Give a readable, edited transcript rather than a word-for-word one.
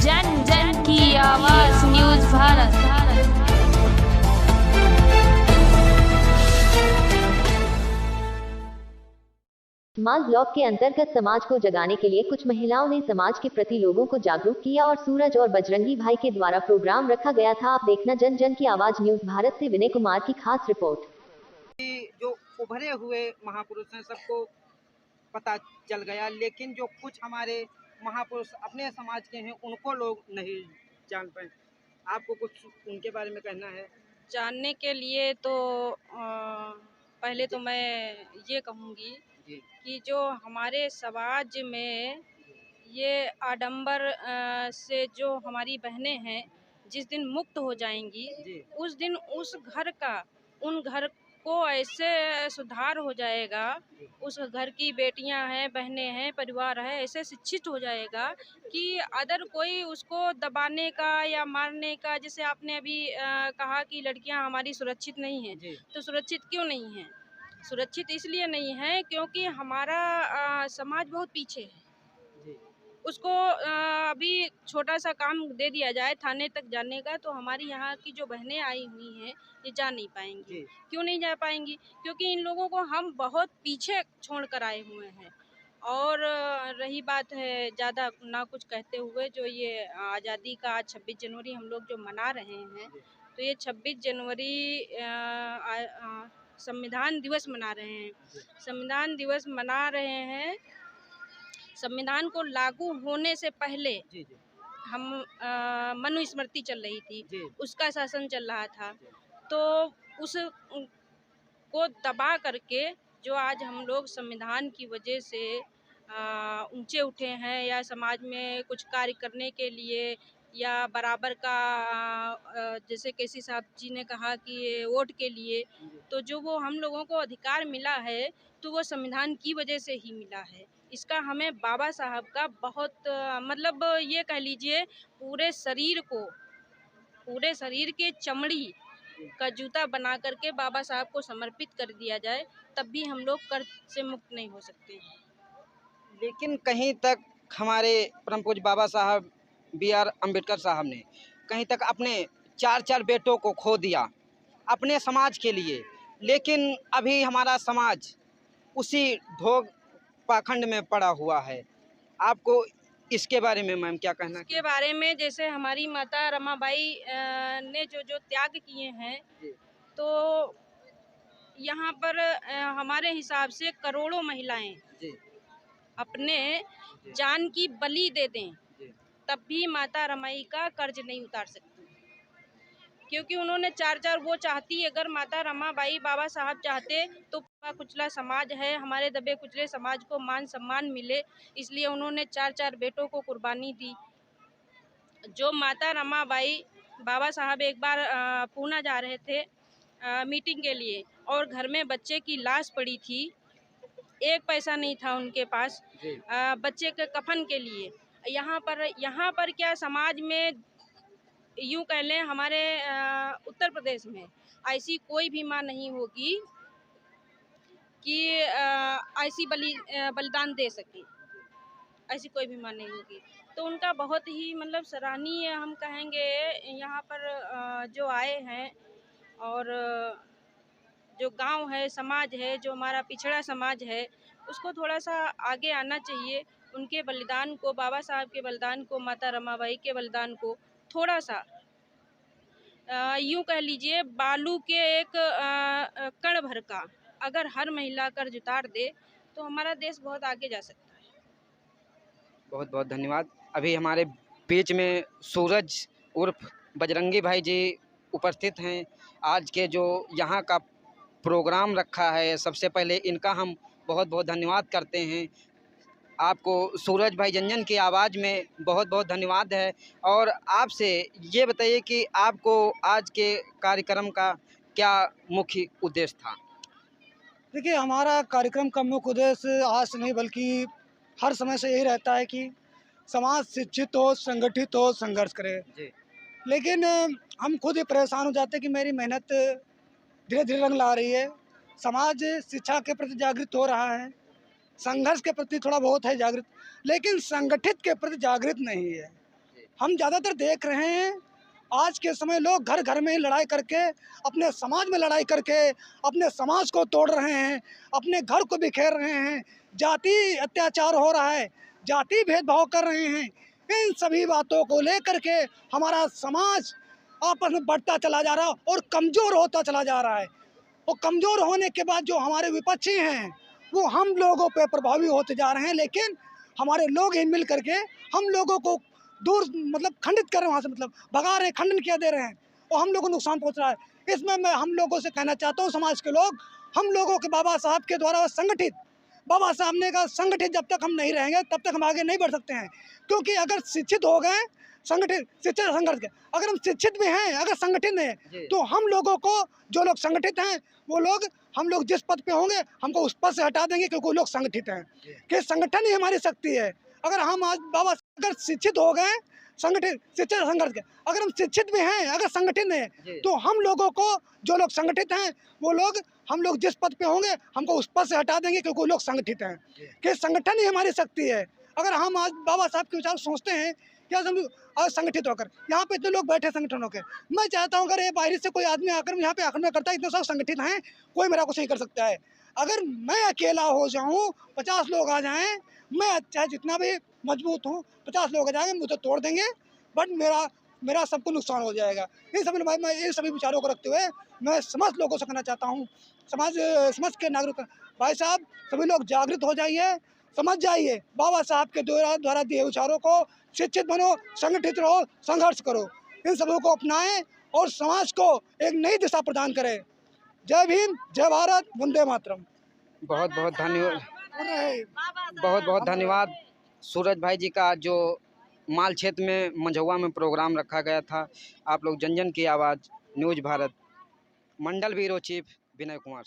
जन जन की आवाज न्यूज भारत। माल ब्लॉक के अंतर्गत समाज को जगाने के लिए कुछ महिलाओं ने समाज के प्रति लोगों को जागरूक किया और सूरज और बजरंगी भाई के द्वारा प्रोग्राम रखा गया था। आप देखना जन जन की आवाज न्यूज भारत से विनय कुमार की खास रिपोर्ट। जो उभरे हुए महापुरुष हैं सबको पता चल गया, लेकिन जो कुछ हमारे महापुरुष अपने समाज के हैं उनको लोग नहीं जान पाए। आपको कुछ उनके बारे में कहना है? जानने के लिए तो पहले तो मैं ये कहूँगी कि जो हमारे समाज में ये आडंबर से जो हमारी बहनें हैं जिस दिन मुक्त हो जाएंगी उस दिन उन घर को ऐसे सुधार हो जाएगा, उस घर की बेटियां हैं, बहनें हैं, परिवार है ऐसे शिक्षित हो जाएगा कि अदर कोई उसको दबाने का या मारने का, जैसे आपने अभी कहा कि लड़कियां हमारी सुरक्षित नहीं हैं, तो सुरक्षित क्यों नहीं हैं? सुरक्षित इसलिए नहीं है क्योंकि हमारा समाज बहुत पीछे है। उसको अभी छोटा सा काम दे दिया जाए थाने तक जाने का तो हमारी यहाँ की जो बहनें आई हुई हैं ये जा नहीं पाएंगी। क्यों नहीं जा पाएंगी? क्योंकि इन लोगों को हम बहुत पीछे छोड़ कर आए हुए हैं। और रही बात है ज़्यादा ना कुछ कहते हुए, जो ये आज़ादी का आज 26 जनवरी हम लोग जो मना रहे हैं, तो ये 26 जनवरी संविधान दिवस मना रहे हैं। संविधान दिवस मना रहे हैं। संविधान को लागू होने से पहले हम मनुस्मृति चल रही थी, उसका शासन चल रहा था, तो उस को दबा करके जो आज हम लोग संविधान की वजह से ऊंचे उठे हैं या समाज में कुछ कार्य करने के लिए या बराबर का जैसे केसी साहब जी ने कहा कि वोट के लिए, तो जो वो हम लोगों को अधिकार मिला है तो वो संविधान की वजह से ही मिला है। इसका हमें बाबा साहब का बहुत मतलब ये कह लीजिए पूरे शरीर के चमड़ी का जूता बना करके बाबा साहब को समर्पित कर दिया जाए, तब भी हम लोग कर्ज से मुक्त नहीं हो सकते। लेकिन कहीं तक हमारे परम पूज्य बाबा साहब B.R. अम्बेडकर साहब ने कहीं तक अपने 4 बेटों को खो दिया अपने समाज के लिए, लेकिन अभी हमारा समाज उसी ढोंग पाखंड में पड़ा हुआ है। आपको इसके बारे में मैम क्या कहना? इसके बारे में जैसे हमारी माता रमाबाई ने जो त्याग किए हैं, तो यहाँ पर हमारे हिसाब से करोड़ों महिलाएं अपने जान की बलि दे दें तब भी माता रमाई का कर्ज नहीं उतार सकती, क्योंकि उन्होंने 4 वो चाहती, अगर माता रमाबाई बाबा साहब चाहते तो कुचला समाज है, हमारे दबे कुचले समाज को मान सम्मान मिले, इसलिए उन्होंने 4 बेटों को कुर्बानी दी। जो माता रमाबाई बाबा साहब एक बार पूना जा रहे थे मीटिंग के लिए और घर में बच्चे की लाश पड़ी थी, 1 पैसा नहीं था उनके पास बच्चे के कफन के लिए। यहाँ पर क्या समाज में यूँ कह लें हमारे उत्तर प्रदेश में ऐसी कोई भी माँ नहीं होगी कि ऐसी बलिदान दे सके, ऐसी कोई भी माँ नहीं होगी। तो उनका बहुत ही मतलब सराहनीय हम कहेंगे यहाँ पर जो आए हैं, और जो गांव है, समाज है, जो हमारा पिछड़ा समाज है, उसको थोड़ा सा आगे आना चाहिए। उनके बलिदान को, बाबा साहब के बलिदान को, माता रमाबाई के बलिदान को थोड़ा सा यूँ कह लीजिए बालू के एक कण भर का अगर हर महिला कर्ज उतार दे तो हमारा देश बहुत आगे जा सकता है। बहुत बहुत धन्यवाद। अभी हमारे बीच में सूरज उर्फ बजरंगी भाई जी उपस्थित हैं। आज के जो यहाँ का प्रोग्राम रखा है, सबसे पहले इनका हम बहुत बहुत धन्यवाद करते हैं। आपको सूरज भाई जन जन की आवाज़ में बहुत बहुत धन्यवाद है। और आपसे ये बताइए कि आपको आज के कार्यक्रम का क्या मुख्य उद्देश्य था? देखिए, हमारा कार्यक्रम का मुख्य उद्देश्य आज से नहीं बल्कि हर समय से यही रहता है कि समाज शिक्षित हो, संगठित हो, संघर्ष करे। लेकिन हम खुद ही परेशान हो जाते हैं कि मेरी मेहनत धीरे धीरे रंग ला रही है, समाज शिक्षा के प्रति जागृत हो रहा है, संघर्ष के प्रति थोड़ा बहुत है जागृत, लेकिन संगठित के प्रति जागृत नहीं है। हम ज़्यादातर देख रहे हैं आज के समय लोग घर घर में ही लड़ाई करके, अपने समाज में लड़ाई करके अपने समाज को तोड़ रहे हैं, अपने घर को बिखेर रहे हैं, जाति अत्याचार हो रहा है, जाति भेदभाव कर रहे हैं। इन सभी बातों को लेकर के हमारा समाज आपस में बढ़ता चला जा रहा है और कमज़ोर होता चला जा रहा है। और कमज़ोर होने के बाद जो हमारे विपक्षी हैं वो हम लोगों पे प्रभावी होते जा रहे हैं, लेकिन हमारे लोग ही मिल करके हम लोगों को दूर मतलब खंडित कर रहे हैं, वहाँ से मतलब भगा रहे हैं, खंडन किया दे रहे हैं और हम लोगों को नुकसान पहुँच रहा है। इसमें मैं हम लोगों से कहना चाहता हूँ, समाज के लोग, हम लोगों के बाबा साहब के द्वारा संगठित, बाबा साहब ने कहा संगठित जब तक हम नहीं रहेंगे तब तक हम आगे नहीं बढ़ सकते हैं। क्योंकि अगर शिक्षित हो गए, संगठित शिक्षित संघर्ष के, अगर हम शिक्षित भी हैं, अगर संगठित हैं, तो हम लोगों को, जो लोग संगठित हैं वो लोग, हम लोग जिस पद पे होंगे हमको उस पद से हटा देंगे, क्योंकि वो लोग संगठित हैं। कि संगठन ही हमारी शक्ति है। अगर हम आज बाबा अगर शिक्षित हो गए, संगठित शिक्षित संघर्ष के, अगर हम शिक्षित भी हैं, अगर संगठित हैं, तो हम लोगों को, जो लोग संगठित हैं वो लोग, हम लोग जिस पद पे होंगे हमको उस पद से हटा देंगे, क्योंकि वो लोग संगठित हैं। कि संगठन ही हमारी शक्ति है। अगर हम आज बाबा साहब के विचार सोचते हैं, क्या हम आज संगठित होकर यहाँ पे इतने लोग बैठे संगठन होकर, मैं चाहता हूँ अगर ये बाहर से कोई आदमी आकर यहाँ पे आक्रमण करता है, इतने सब संगठित हैं, कोई मेरा कुछ नहीं कर सकता है। अगर मैं अकेला हो जाऊँ, 50 लोग आ जाएं, मैं चाहे जितना भी मजबूत हूँ, 50 लोग आ जाएंगे मुझे तोड़ देंगे, बट मेरा सबको नुकसान हो जाएगा। इन सभी विचारों को रखते हुए मैं समस्त लोगों से कहना चाहता हूँ, समाज के नागरिक भाई साहब, सभी लोग जागृत हो जाइए, समझ जाइए बाबा साहब के द्वारा दिए विचारों को, शिक्षित बनो, संगठित रहो, संघर्ष करो, इन सबों को अपनाएं और समाज को एक नई दिशा प्रदान करें। जय भीम, जय भारत, वंदे मातरम। बहुत बहुत धन्यवाद, बहुत बहुत धन्यवाद सूरज भाई जी का, जो माल क्षेत्र में मंझौआ में प्रोग्राम रखा गया था। आप लोग जन जन की आवाज़ न्यूज़ भारत, मंडल ब्यूरो चीफ विनय कुमार।